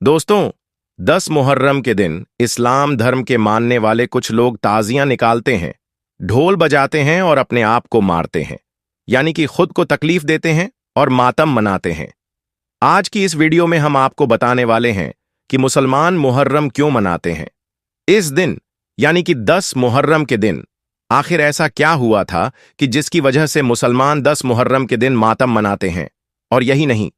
दोस्तों, 10 मुहर्रम के दिन इस्लाम धर्म के मानने वाले कुछ लोग ताजियां निकालते हैं, ढोल बजाते हैं और अपने आप को मारते हैं, यानी कि खुद को तकलीफ देते हैं और मातम मनाते हैं। आज की इस वीडियो में हम आपको बताने वाले हैं कि मुसलमान मुहर्रम क्यों मनाते हैं। इस दिन यानी कि 10 मुहर्रम के दिन आखिर ऐसा क्या हुआ था कि जिसकी वजह से मुसलमान 10 मुहर्रम के दिन मातम मनाते हैं। और यही नहीं,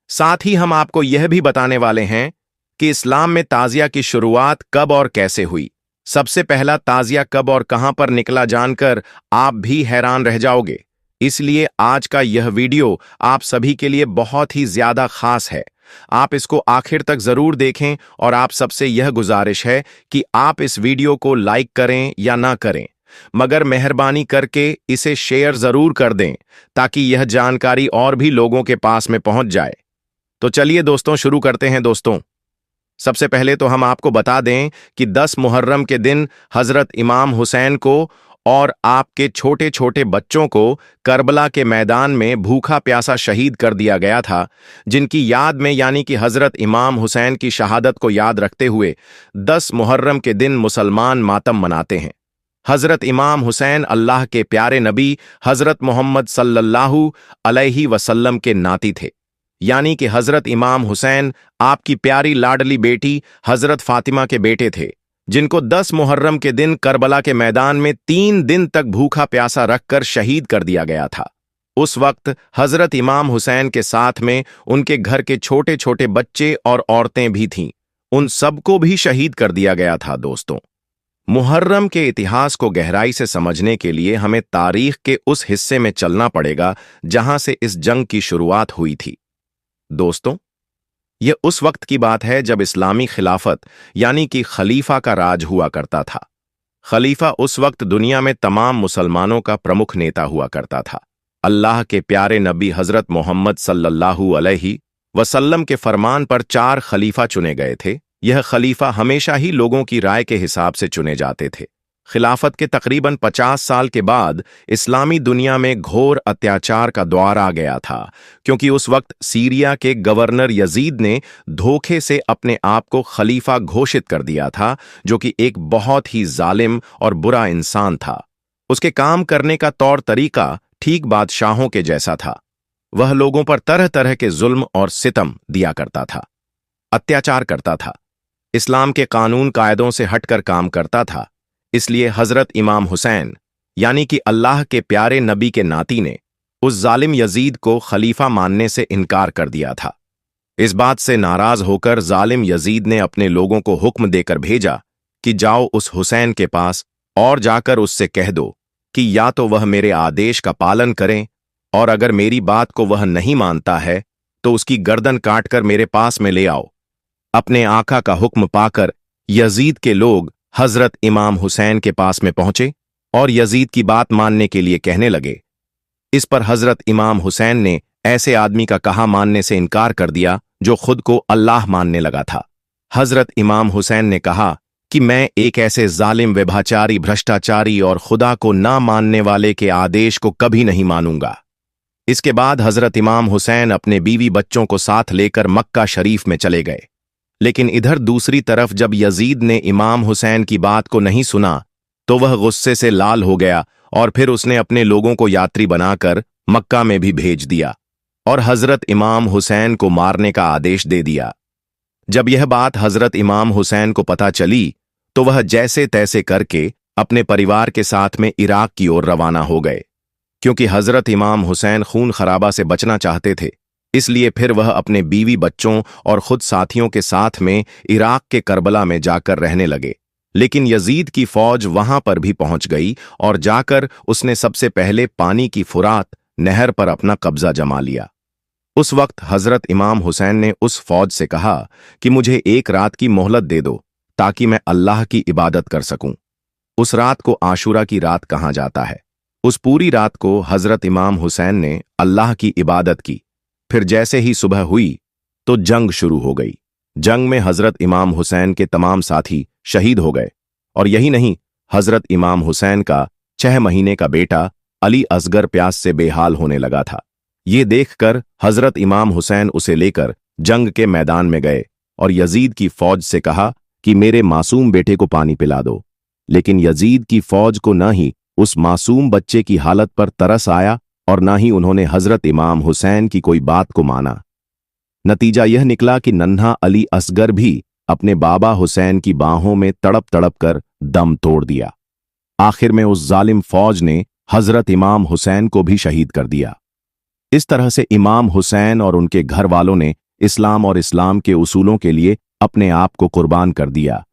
साथ ही हम आपको यह भी बताने वाले हैं कि इस्लाम में ताजिया की शुरुआत कब और कैसे हुई। सबसे पहला ताजिया कब और कहां पर निकला जानकर आप भी हैरान रह जाओगे। इसलिए आज का यह वीडियो आप सभी के लिए बहुत ही ज्यादा खास है। आप इसको आखिर तक जरूर देखें और आप सबसे यह गुजारिश है कि आप इस वीडियो को लाइक करें या ना करें, मगर मेहरबानी करके इसे शेयर जरूर कर दें ताकि यह जानकारी और भी लोगों के पास में पहुंच जाए। तो चलिए दोस्तों, शुरू करते हैं। दोस्तों, सबसे पहले तो हम आपको बता दें कि 10 मुहर्रम के दिन हजरत इमाम हुसैन को और आपके छोटे छोटे बच्चों को करबला के मैदान में भूखा प्यासा शहीद कर दिया गया था, जिनकी याद में यानी कि हजरत इमाम हुसैन की शहादत को याद रखते हुए 10 मुहर्रम के दिन मुसलमान मातम मनाते हैं। हजरत इमाम हुसैन अल्लाह के प्यारे नबी हजरत मोहम्मद सल्लल्लाहु अलैहि वसल्लम के नाती थे, यानी कि हजरत इमाम हुसैन आपकी प्यारी लाडली बेटी हजरत फातिमा के बेटे थे, जिनको 10 मुहर्रम के दिन करबला के मैदान में 3 दिन तक भूखा प्यासा रखकर शहीद कर दिया गया था। उस वक्त हजरत इमाम हुसैन के साथ में उनके घर के छोटे छोटे बच्चे और औरतें भी थीं, उन सबको भी शहीद कर दिया गया था। दोस्तों, मुहर्रम के इतिहास को गहराई से समझने के लिए हमें तारीख के उस हिस्से में चलना पड़ेगा जहां से इस जंग की शुरुआत हुई थी। दोस्तों, यह उस वक्त की बात है जब इस्लामी खिलाफत यानी कि खलीफा का राज हुआ करता था। खलीफा उस वक्त दुनिया में तमाम मुसलमानों का प्रमुख नेता हुआ करता था। अल्लाह के प्यारे नबी हजरत मोहम्मद सल्लल्लाहु अलैहि वसल्लम के फरमान पर 4 खलीफा चुने गए थे। यह खलीफा हमेशा ही लोगों की राय के हिसाब से चुने जाते थे। खिलाफत के तकरीबन 50 साल के बाद इस्लामी दुनिया में घोर अत्याचार का दौर आ गया था, क्योंकि उस वक्त सीरिया के गवर्नर यजीद ने धोखे से अपने आप को खलीफा घोषित कर दिया था, जो कि एक बहुत ही जालिम और बुरा इंसान था। उसके काम करने का तौर तरीका ठीक बादशाहों के जैसा था। वह लोगों पर तरह तरह के जुल्म और सितम दिया करता था, अत्याचार करता था, इस्लाम के कानून कायदों से हटकर काम करता था। इसलिए हजरत इमाम हुसैन यानी कि अल्लाह के प्यारे नबी के नाती ने उस जालिम यजीद को खलीफा मानने से इनकार कर दिया था। इस बात से नाराज होकर जालिम यजीद ने अपने लोगों को हुक्म देकर भेजा कि जाओ उस हुसैन के पास और जाकर उससे कह दो कि या तो वह मेरे आदेश का पालन करें, और अगर मेरी बात को वह नहीं मानता है तो उसकी गर्दन काटकर मेरे पास में ले आओ। अपने आका का हुक्म पाकर यजीद के लोग हजरत इमाम हुसैन के पास में पहुंचे और यजीद की बात मानने के लिए कहने लगे। इस पर हजरत इमाम हुसैन ने ऐसे आदमी का कहा मानने से इनकार कर दिया जो खुद को अल्लाह मानने लगा था। हजरत इमाम हुसैन ने कहा कि मैं एक ऐसे जालिम, व्यभिचारी, भ्रष्टाचारी और खुदा को ना मानने वाले के आदेश को कभी नहीं मानूंगा। इसके बाद हजरत इमाम हुसैन अपने बीवी बच्चों को साथ लेकर मक्का शरीफ में चले गए। लेकिन इधर दूसरी तरफ जब यजीद ने इमाम हुसैन की बात को नहीं सुना तो वह गुस्से से लाल हो गया और फिर उसने अपने लोगों को यात्री बनाकर मक्का में भी भेज दिया और हजरत इमाम हुसैन को मारने का आदेश दे दिया। जब यह बात हजरत इमाम हुसैन को पता चली तो वह जैसे तैसे करके अपने परिवार के साथ में इराक की ओर रवाना हो गए। क्योंकि हजरत इमाम हुसैन खून खराबा से बचना चाहते थे, इसलिए फिर वह अपने बीवी बच्चों और खुद साथियों के साथ में इराक के करबला में जाकर रहने लगे। लेकिन यजीद की फौज वहां पर भी पहुंच गई और जाकर उसने सबसे पहले पानी की फुरात नहर पर अपना कब्जा जमा लिया। उस वक्त हजरत इमाम हुसैन ने उस फौज से कहा कि मुझे एक रात की मोहलत दे दो ताकि मैं अल्लाह की इबादत कर सकूं। उस रात को आशूरा की रात कहा जाता है। उस पूरी रात को हजरत इमाम हुसैन ने अल्लाह की इबादत की। फिर जैसे ही सुबह हुई तो जंग शुरू हो गई। जंग में हजरत इमाम हुसैन के तमाम साथी शहीद हो गए, और यही नहीं, हजरत इमाम हुसैन का 6 महीने का बेटा अली असगर प्यास से बेहाल होने लगा था। ये देखकर हजरत इमाम हुसैन उसे लेकर जंग के मैदान में गए और यजीद की फौज से कहा कि मेरे मासूम बेटे को पानी पिला दो। लेकिन यजीद की फौज को न ही उस मासूम बच्चे की हालत पर तरस आया और न ही उन्होंने हजरत इमाम हुसैन की कोई बात को माना। नतीजा यह निकला कि नन्हा अली असगर भी अपने बाबा हुसैन की बाहों में तड़प तड़प कर दम तोड़ दिया। आखिर में उस जालिम फौज ने हजरत इमाम हुसैन को भी शहीद कर दिया। इस तरह से इमाम हुसैन और उनके घर वालों ने इस्लाम और इस्लाम के उसूलों के लिए अपने आप को कुर्बान कर दिया।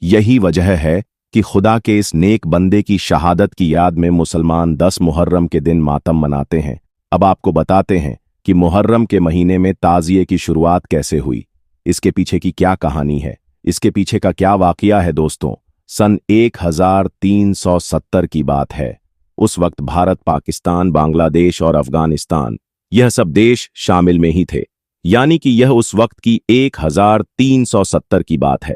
यही वजह है कि खुदा के इस नेक बंदे की शहादत की याद में मुसलमान 10 मुहर्रम के दिन मातम मनाते हैं। अब आपको बताते हैं कि मुहर्रम के महीने में ताज़िये की शुरुआत कैसे हुई, इसके पीछे की क्या कहानी है, इसके पीछे का क्या वाकया है। दोस्तों, सन 1370 की बात है। उस वक्त भारत, पाकिस्तान, बांग्लादेश और अफगानिस्तान, यह सब देश शामिल में ही थे। यानी कि यह उस वक्त की 1370 की बात है।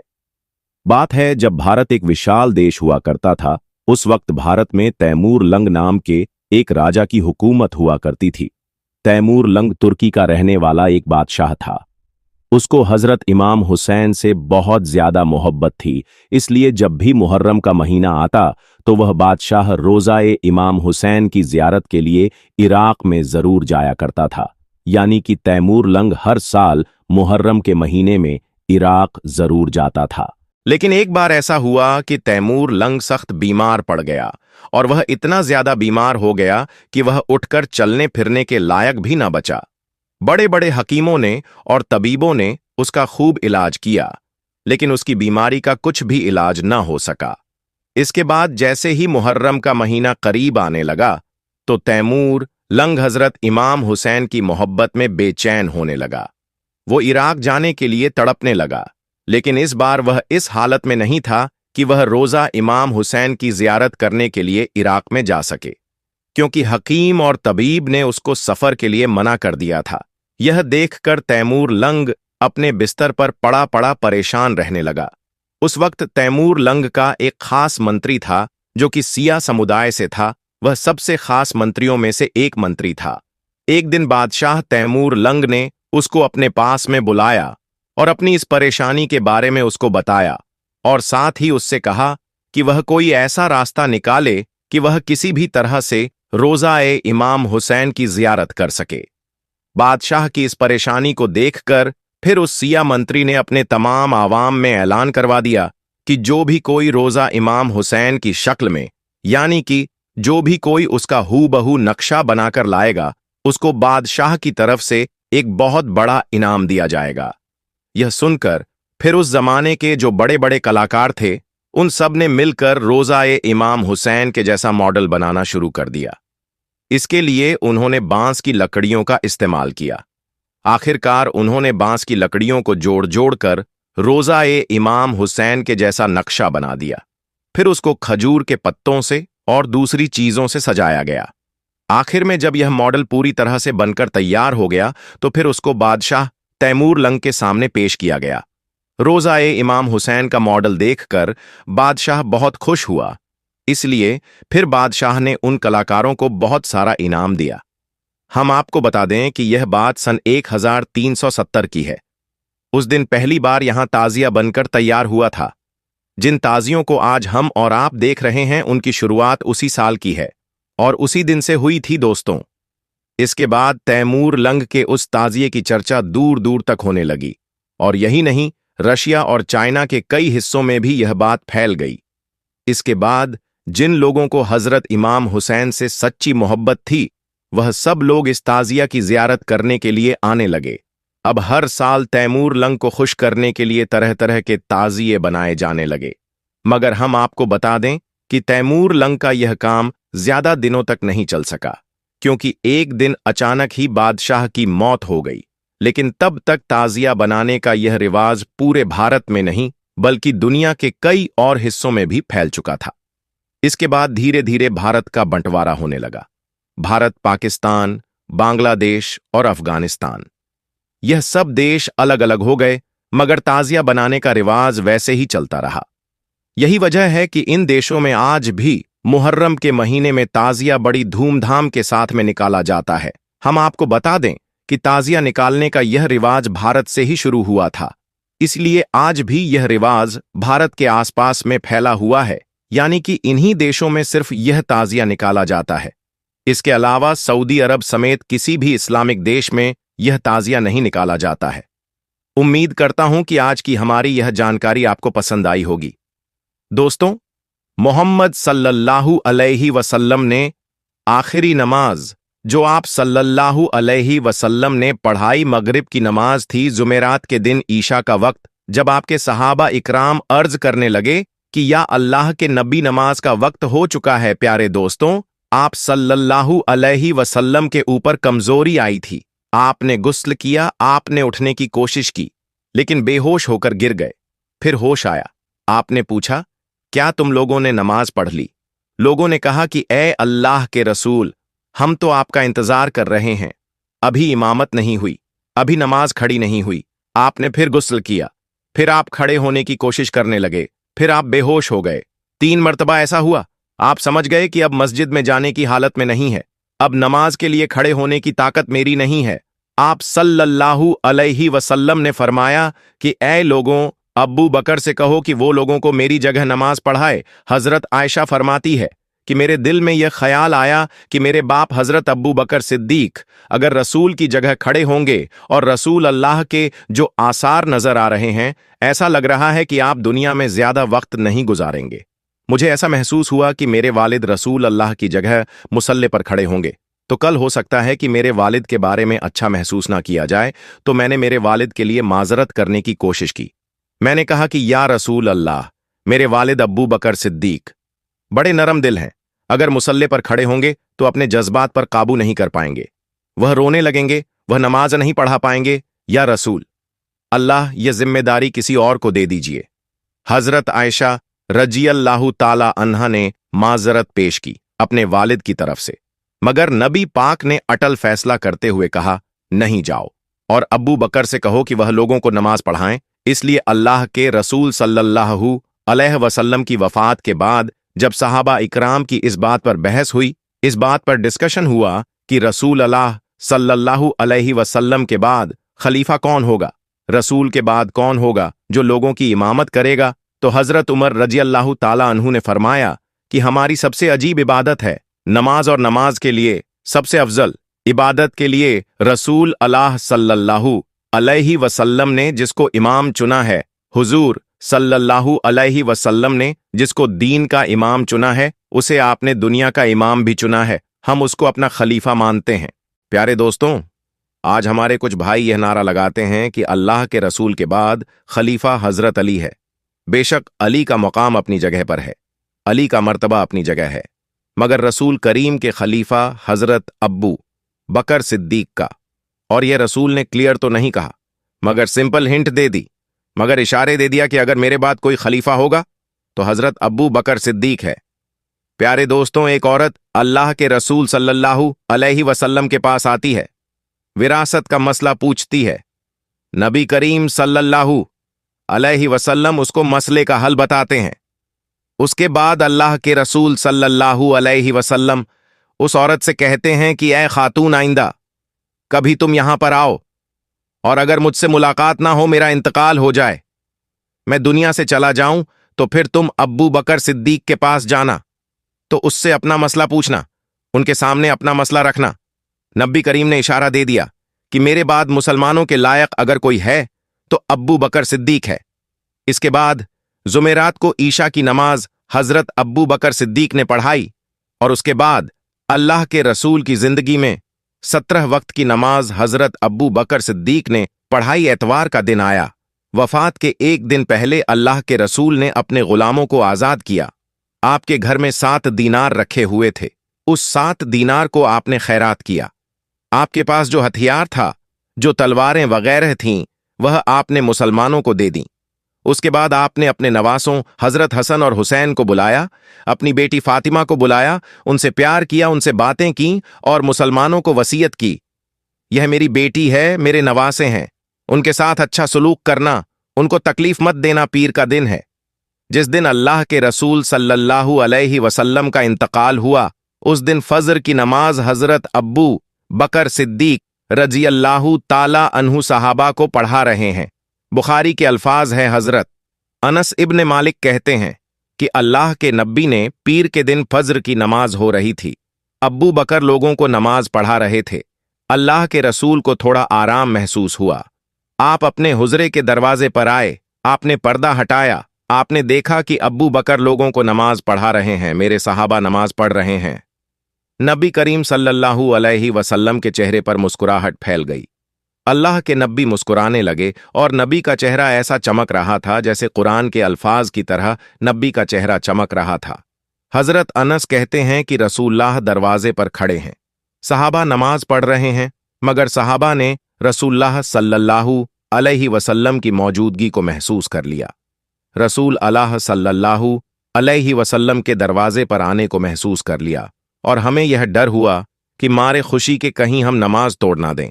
बात है जब भारत एक विशाल देश हुआ करता था। उस वक्त भारत में तैमूर लंग नाम के एक राजा की हुकूमत हुआ करती थी। तैमूर लंग तुर्की का रहने वाला एक बादशाह था। उसको हजरत इमाम हुसैन से बहुत ज्यादा मोहब्बत थी, इसलिए जब भी मुहर्रम का महीना आता तो वह बादशाह रोज़ा-ए इमाम हुसैन की जियारत के लिए इराक में जरूर जाया करता था। यानी कि तैमूर लंग हर साल मुहर्रम के महीने में इराक जरूर जाता था। लेकिन एक बार ऐसा हुआ कि तैमूर लंग सख्त बीमार पड़ गया और वह इतना ज्यादा बीमार हो गया कि वह उठकर चलने फिरने के लायक भी न बचा। बड़े बड़े हकीमों ने और तबीबों ने उसका खूब इलाज किया, लेकिन उसकी बीमारी का कुछ भी इलाज न हो सका। इसके बाद जैसे ही मुहर्रम का महीना करीब आने लगा तो तैमूर लंग हजरत इमाम हुसैन की मोहब्बत में बेचैन होने लगा। वो इराक जाने के लिए तड़पने लगा, लेकिन इस बार वह इस हालत में नहीं था कि वह रोज़ा इमाम हुसैन की जियारत करने के लिए इराक में जा सके, क्योंकि हकीम और तबीब ने उसको सफर के लिए मना कर दिया था। यह देखकर तैमूर लंग अपने बिस्तर पर पड़ा पड़ा परेशान रहने लगा। उस वक्त तैमूर लंग का एक खास मंत्री था जो कि सिया समुदाय से था। वह सबसे खास मंत्रियों में से एक मंत्री था। एक दिन बादशाह तैमूर लंग ने उसको अपने पास में बुलाया और अपनी इस परेशानी के बारे में उसको बताया और साथ ही उससे कहा कि वह कोई ऐसा रास्ता निकाले कि वह किसी भी तरह से रोज़ा-ए इमाम हुसैन की जियारत कर सके। बादशाह की इस परेशानी को देखकर फिर उस सिया मंत्री ने अपने तमाम आवाम में ऐलान करवा दिया कि जो भी कोई रोज़ा इमाम हुसैन की शक्ल में, यानी कि जो भी कोई उसका हूबहू नक्शा बनाकर लाएगा, उसको बादशाह की तरफ से एक बहुत बड़ा इनाम दिया जाएगा। यह सुनकर फिर उस जमाने के जो बड़े बड़े कलाकार थे, उन सब ने मिलकर रोज़ा-ए इमाम हुसैन के जैसा मॉडल बनाना शुरू कर दिया। इसके लिए उन्होंने बांस की लकड़ियों का इस्तेमाल किया। आखिरकार उन्होंने बांस की लकड़ियों को जोड़ जोड़ कर रोज़ा-ए इमाम हुसैन के जैसा नक्शा बना दिया। फिर उसको खजूर के पत्तों से और दूसरी चीजों से सजाया गया। आखिर में जब यह मॉडल पूरी तरह से बनकर तैयार हो गया तो फिर उसको बादशाह तैमूर लंग के सामने पेश किया गया। रोज़ा-ए इमाम हुसैन का मॉडल देखकर बादशाह बहुत खुश हुआ, इसलिए फिर बादशाह ने उन कलाकारों को बहुत सारा इनाम दिया। हम आपको बता दें कि यह बात सन 1370 की है। उस दिन पहली बार यहां ताजिया बनकर तैयार हुआ था। जिन ताजियों को आज हम और आप देख रहे हैं, उनकी शुरुआत उसी साल की है और उसी दिन से हुई थी दोस्तों। इसके बाद तैमूर लंग के उस ताजिए की चर्चा दूर दूर तक होने लगी और यही नहीं, रशिया और चाइना के कई हिस्सों में भी यह बात फैल गई। इसके बाद जिन लोगों को हजरत इमाम हुसैन से सच्ची मोहब्बत थी, वह सब लोग इस ताजिया की जियारत करने के लिए आने लगे। अब हर साल तैमूर लंग को खुश करने के लिए तरह तरह के ताजिए बनाए जाने लगे। मगर हम आपको बता दें कि तैमूर लंग का यह काम ज्यादा दिनों तक नहीं चल सका, क्योंकि एक दिन अचानक ही बादशाह की मौत हो गई। लेकिन तब तक ताजिया बनाने का यह रिवाज पूरे भारत में नहीं बल्कि दुनिया के कई और हिस्सों में भी फैल चुका था। इसके बाद धीरे धीरे भारत का बंटवारा होने लगा। भारत, पाकिस्तान, बांग्लादेश और अफगानिस्तान, यह सब देश अलग अलग हो गए, मगर ताजिया बनाने का रिवाज वैसे ही चलता रहा। यही वजह है कि इन देशों में आज भी मुहर्रम के महीने में ताजिया बड़ी धूमधाम के साथ में निकाला जाता है। हम आपको बता दें कि ताजिया निकालने का यह रिवाज भारत से ही शुरू हुआ था। इसलिए आज भी यह रिवाज भारत के आसपास में फैला हुआ है, यानी कि इन्हीं देशों में सिर्फ यह ताजिया निकाला जाता है। इसके अलावा सऊदी अरब समेत किसी भी इस्लामिक देश में यह ताजिया नहीं निकाला जाता है। उम्मीद करता हूं कि आज की हमारी यह जानकारी आपको पसंद आई होगी। दोस्तों, मोहम्मद सल्लल्लाहु अलैहि वसल्लम ने आखिरी नमाज जो आप सल्लल्लाहु अलैहि वसल्लम ने पढ़ाई मगरिब की नमाज थी जुमेरात के दिन ईशा का वक्त, जब आपके सहाबा इकराम अर्ज करने लगे कि या अल्लाह के नबी नमाज का वक्त हो चुका है। प्यारे दोस्तों, आप सल्लल्लाहु अलैहि वसल्लम के ऊपर कमजोरी आई थी। आपने गुस्ल किया, आपने उठने की कोशिश की, लेकिन बेहोश होकर गिर गए। फिर होश आया। आपने पूछा, क्या तुम लोगों ने नमाज पढ़ ली? लोगों ने कहा कि ए अल्लाह के रसूल, हम तो आपका इंतजार कर रहे हैं, अभी इमामत नहीं हुई, अभी नमाज खड़ी नहीं हुई। आपने फिर गुस्ल किया, फिर आप खड़े होने की कोशिश करने लगे, फिर आप बेहोश हो गए। 3 मर्तबा ऐसा हुआ। आप समझ गए कि अब मस्जिद में जाने की हालत में नहीं है, अब नमाज के लिए खड़े होने की ताकत मेरी नहीं है। आप सल्लल्लाहु अलैहि वसल्लम ने फरमाया कि ऐ लोगों, अब्बू बकर से कहो कि वो लोगों को मेरी जगह नमाज पढ़ाए। हजरत आयशा फरमाती है कि मेरे दिल में यह ख्याल आया कि मेरे बाप हजरत अब्बू बकर सिद्दीक अगर रसूल की जगह खड़े होंगे और रसूल अल्लाह के जो आसार नजर आ रहे हैं, ऐसा लग रहा है कि आप दुनिया में ज्यादा वक्त नहीं गुजारेंगे। मुझे ऐसा महसूस हुआ कि मेरे वालिद रसूल अल्लाह की जगह मुसल्ले पर खड़े होंगे, तो कल हो सकता है कि मेरे वालिद के बारे में अच्छा महसूस ना किया जाए। तो मैंने मेरे वालिद के लिए माजरत करने की कोशिश की। मैंने कहा कि या रसूल अल्लाह, मेरे वालिद अब्बू बकर सिद्दीक बड़े नरम दिल हैं, अगर मुसल्ले पर खड़े होंगे तो अपने जज्बात पर काबू नहीं कर पाएंगे, वह रोने लगेंगे, वह नमाज नहीं पढ़ा पाएंगे। या रसूल अल्लाह, यह जिम्मेदारी किसी और को दे दीजिए। हजरत आयशा रजियल्लाहु ताला अन्हा ने माजरत पेश की अपने वालिद की तरफ से, मगर नबी पाक ने अटल फैसला करते हुए कहा, नहीं जाओ और अब्बू बकर से कहो कि वह लोगों को नमाज पढ़ाएं। इसलिए अल्लाह के रसूल सल्लल्लाहु अलैहि वसल्लम की वफात के बाद जब सहाबा इकराम की इस बात पर बहस हुई, इस बात पर डिस्कशन हुआ कि रसूल अल्लाह सल्लल्लाहु अलैहि वसल्लम के बाद खलीफा कौन होगा, रसूल के बाद कौन होगा जो लोगों की इमामत करेगा, तो हजरत उमर रजियल्लाहु ताला अन्हु ने फरमाया कि हमारी सबसे अजीब इबादत है नमाज, और नमाज के लिए सबसे अफजल इबादत के लिए रसूल अल्लाह सल्लल्लाहु अलैहि वसल्लम ने जिसको इमाम चुना है, हुजूर सल्लल्लाहु अलैहि वसल्लम ने जिसको दीन का इमाम चुना है, उसे आपने दुनिया का इमाम भी चुना है, हम उसको अपना खलीफा मानते हैं। प्यारे दोस्तों, आज हमारे कुछ भाई यह नारा लगाते हैं कि अल्लाह के रसूल के बाद खलीफा हजरत अली है। बेशक अली का मकाम अपनी जगह पर है, अली का मर्तबा अपनी जगह है, मगर रसूल करीम के खलीफा हजरत अब्बू बकर सिद्दीक का, और यह रसूल ने क्लियर तो नहीं कहा, मगर सिंपल हिंट दे दी, मगर इशारे दे दिया कि अगर मेरे बाद कोई खलीफा होगा तो हजरत अब्बू बकर सिद्दीक है। प्यारे दोस्तों, एक औरत अल्लाह के रसूल सल्लल्लाहु अलैहि वसल्लम के पास आती है, विरासत का मसला पूछती है। नबी करीम सल्लल्लाहु अलैहि वसल्लम उसको मसले का हल बताते हैं। उसके बाद अल्लाह के रसूल सल्लल्लाहु अलैहि वसल्लम उस औरत से कहते हैं कि ऐ खातून, आइंदा कभी तुम यहां पर आओ और अगर मुझसे मुलाकात ना हो, मेरा इंतकाल हो जाए, मैं दुनिया से चला जाऊं, तो फिर तुम अब्बू बकर सिद्दीक के पास जाना, तो उससे अपना मसला पूछना, उनके सामने अपना मसला रखना। नबी करीम ने इशारा दे दिया कि मेरे बाद मुसलमानों के लायक अगर कोई है तो अब्बू बकर सिद्दीक है। इसके बाद जुमेरात को ईशा की नमाज हजरत अब्बू बकर सिद्दीक ने पढ़ाई, और उसके बाद अल्लाह के रसूल की जिंदगी में 17 वक्त की नमाज हजरत अब्बू बकर सिद्दीक ने पढ़ाई। एतवार का दिन आया, वफात के 1 दिन पहले अल्लाह के रसूल ने अपने गुलामों को आजाद किया। आपके घर में 7 दीनार रखे हुए थे, उस 7 दीनार को आपने खैरात किया। आपके पास जो हथियार था, जो तलवारें वगैरह थीं, वह आपने मुसलमानों को दे दी। उसके बाद आपने अपने नवासों हजरत हसन और हुसैन को बुलाया, अपनी बेटी फातिमा को बुलाया, उनसे प्यार किया, उनसे बातें की और मुसलमानों को वसीयत की, यह मेरी बेटी है, मेरे नवासे हैं, उनके साथ अच्छा सलूक करना, उनको तकलीफ मत देना। पीर का दिन है, जिस दिन अल्लाह के रसूल सल्लल्लाहु अलैहि वसल्लम का इंतकाल हुआ, उस दिन फजर की नमाज हजरत अब्बू बकर सिद्दीक रजियल्लाहु ताला अन्हु सहाबा को पढ़ा रहे हैं। बुखारी के अल्फाज है, हजरत अनस इब्न मालिक कहते हैं कि अल्लाह के नबी ने पीर के दिन फज्र की नमाज हो रही थी। अब्बू बकर लोगों को नमाज पढ़ा रहे थे। अल्लाह के रसूल को थोड़ा आराम महसूस हुआ। आप अपने हुजरे के दरवाजे पर आए, आपने पर्दा हटाया, आपने देखा कि अब्बू बकर लोगों को नमाज पढ़ा रहे हैं, मेरे सहाबा नमाज पढ़ रहे हैं। नबी करीम सल्लल्लाहु अलैहि वसल्लम के चेहरे पर मुस्कुराहट फैल गई। अल्लाह के नबी मुस्कुराने लगे और नबी का चेहरा ऐसा चमक रहा था जैसे कुरान के अल्फाज की तरह नबी का चेहरा चमक रहा था। हजरत अनस कहते हैं कि रसूलुल्लाह दरवाजे पर खड़े हैं, सहाबा नमाज पढ़ रहे हैं, मगर सहाबा ने रसूलुल्लाह सल्लल्लाहु अलैहि वसल्लम की मौजूदगी को महसूस कर लिया। रसूल अल्लाह सल्लल्लाहु अलैहि वसल्लम के दरवाजे पर आने को महसूस कर लिया और हमें यह डर हुआ कि मारे खुशी के कहीं हम नमाज तोड़ ना दें,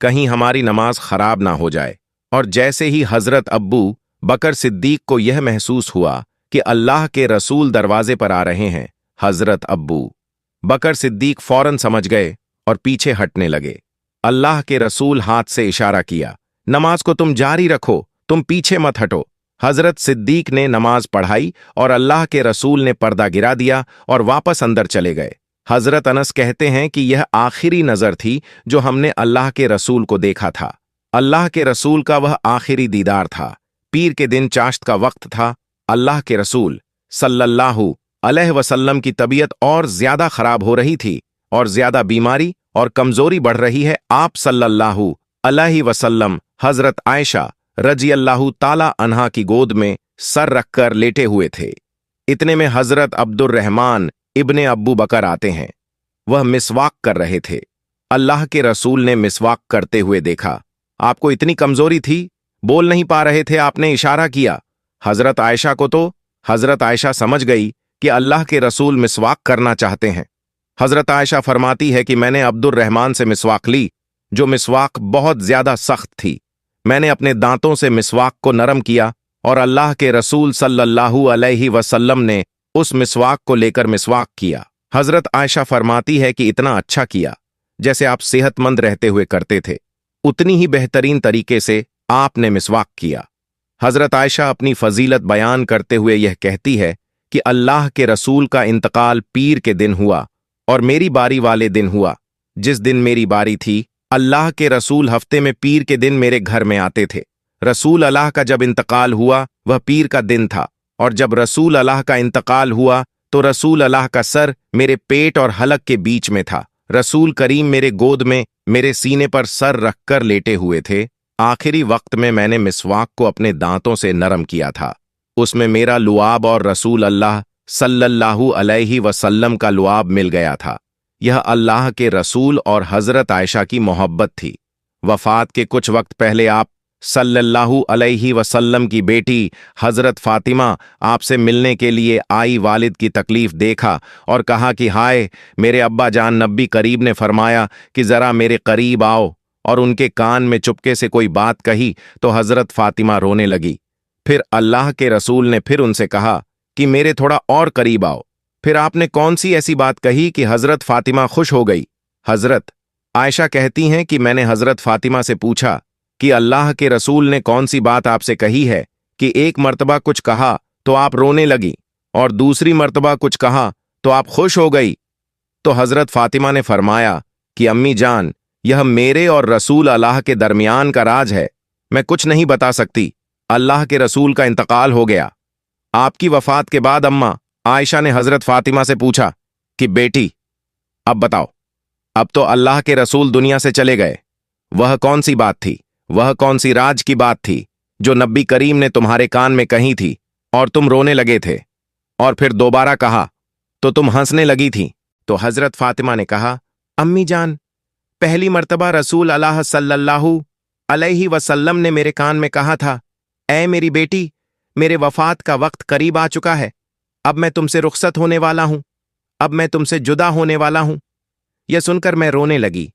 कहीं हमारी नमाज खराब ना हो जाए। और जैसे ही हजरत अब्बू बकर सिद्दीक को यह महसूस हुआ कि अल्लाह के रसूल दरवाजे पर आ रहे हैं, हजरत अब्बू बकर सिद्दीक फौरन समझ गए और पीछे हटने लगे। अल्लाह के रसूल हाथ से इशारा किया, नमाज को तुम जारी रखो, तुम पीछे मत हटो। हजरत सिद्दीक ने नमाज पढ़ाई और अल्लाह के रसूल ने पर्दा गिरा दिया और वापस अंदर चले गए। हजरत अनस कहते हैं कि यह आखिरी नजर थी जो हमने अल्लाह के रसूल को देखा था। अल्लाह के रसूल का वह आखिरी दीदार था। पीर के दिन चाश्त का वक्त था। अल्लाह के रसूल सल्लल्लाहु अलैहि वसल्लम की तबीयत और ज्यादा खराब हो रही थी और ज्यादा बीमारी और कमजोरी बढ़ रही है। आप सल्लल्लाहु अलैहि वसल्लम हजरत आयशा रज़ियल्लाहु ताला अन्हा की गोद में सर रखकर लेटे हुए थे। इतने में हजरत अब्दुर्रहमान इब्ने अब्बू बकर आते हैं। वह मिसवाक कर रहे थे। अल्लाह के रसूल ने मिसवाक करते हुए देखा। आपको इतनी कमजोरी थी, बोल नहीं पा रहे थे, आपने इशारा किया हजरत आयशा को, तो हजरत आयशा समझ गई कि अल्लाह के रसूल मिसवाक करना चाहते हैं। हजरत आयशा फरमाती है कि मैंने अब्दुर्रहमान से मिसवाक ली, जो मिसवाक बहुत ज्यादा सख्त थी। मैंने अपने दांतों से मिसवाक को नरम किया और अल्लाह के रसूल सल्लल्लाहु अलैहि वसल्लम ने उस मिसवाक को लेकर मिसवाक किया। हजरत आयशा फरमाती है कि इतना अच्छा किया जैसे आप सेहतमंद रहते हुए करते थे, उतनी ही बेहतरीन तरीके से आपने मिसवाक किया। हजरत आयशा अपनी फजीलत बयान करते हुए यह कहती है कि अल्लाह के रसूल का इंतकाल पीर के दिन हुआ और मेरी बारी वाले दिन हुआ। जिस दिन मेरी बारी थी, अल्लाह के रसूल हफ्ते में पीर के दिन मेरे घर में आते थे। रसूल अल्लाह का जब इंतकाल हुआ वह पीर का दिन था, और जब रसूल अल्लाह का इंतकाल हुआ तो रसूल अल्लाह का सर मेरे पेट और हलक के बीच में था। रसूल करीम मेरे गोद में मेरे सीने पर सर रखकर लेटे हुए थे। आखिरी वक्त में मैंने मिसवाक को अपने दांतों से नरम किया था। उसमें मेरा लुआब और रसूल अल्लाह सल्लल्लाहु अलैहि वसल्लम का लुआब मिल गया था। यह अल्लाह के रसूल और हजरत आयशा की मोहब्बत थी। वफात के कुछ वक्त पहले आप सल्लल्लाहु अलैहि वसल्लम की बेटी हजरत फातिमा आपसे मिलने के लिए आई। वालिद की तकलीफ देखा और कहा कि हाय, मेरे अब्बा जान नबी करीब ने फरमाया कि जरा मेरे करीब आओ, और उनके कान में चुपके से कोई बात कही तो हजरत फातिमा रोने लगी। फिर अल्लाह के रसूल ने फिर उनसे कहा कि मेरे थोड़ा और करीब आओ। फिर आपने कौन सी ऐसी बात कही कि हजरत फातिमा खुश हो गई। हजरत आयशा कहती हैं कि मैंने हजरत फातिमा से पूछा कि अल्लाह के रसूल ने कौन सी बात आपसे कही है कि एक मर्तबा कुछ कहा तो आप रोने लगी और दूसरी मर्तबा कुछ कहा तो आप खुश हो गई। तो हजरत फातिमा ने फरमाया कि अम्मी जान, यह मेरे और रसूल अल्लाह के दरमियान का राज है, मैं कुछ नहीं बता सकती। अल्लाह के रसूल का इंतकाल हो गया। आपकी वफात के बाद अम्मा आयशा ने हजरत फातिमा से पूछा कि बेटी, अब बताओ, अब तो अल्लाह के रसूल दुनिया से चले गए, वह कौन सी बात थी, वह कौन सी राज की बात थी जो नबी करीम ने तुम्हारे कान में कही थी और तुम रोने लगे थे, और फिर दोबारा कहा तो तुम हंसने लगी थी। तो हजरत फातिमा ने कहा, अम्मी जान, पहली मर्तबा रसूल अल्लाह सल्लल्लाहु अलैहि वसल्लम ने मेरे कान में कहा था, ऐ मेरी बेटी, मेरे वफात का वक्त करीब आ चुका है, अब मैं तुमसे रुखसत होने वाला हूं, अब मैं तुमसे जुदा होने वाला हूं। यह सुनकर मैं रोने लगी।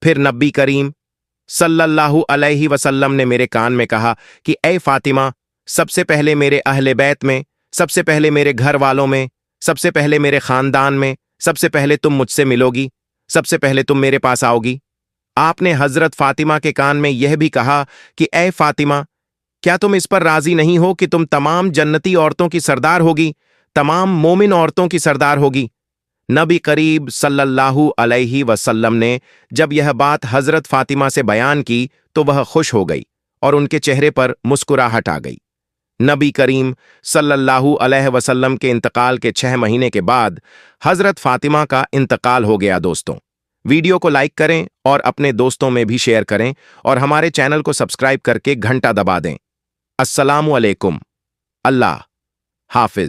फिर नबी करीम सल्लल्लाहु अलैहि वसल्लम ने मेरे कान में कहा कि ऐ फातिमा, सबसे पहले मेरे अहले बैत में, सबसे पहले मेरे घर वालों में, सबसे पहले मेरे खानदान में, सबसे पहले तुम मुझसे मिलोगी, सबसे पहले तुम मेरे पास आओगी। आपने हजरत फातिमा के कान में यह भी कहा कि ऐ फातिमा, क्या तुम इस पर राजी नहीं हो कि तुम तमाम जन्नती औरतों की सरदार होगी, तमाम मोमिन औरतों की सरदार होगी? नबी करीब सल्लल्लाहु अलैहि वसल्लम ने जब यह बात हजरत फातिमा से बयान की तो वह खुश हो गई और उनके चेहरे पर मुस्कुराहट आ गई। नबी करीम सल्लल्लाहु अलैहि वसल्लम के इंतकाल के 6 महीने के बाद हजरत फातिमा का इंतकाल हो गया। दोस्तों, वीडियो को लाइक करें और अपने दोस्तों में भी शेयर करें और हमारे चैनल को सब्सक्राइब करके घंटा दबा दें। अस्सलामु अलैकुम। अल्लाह हाफिज।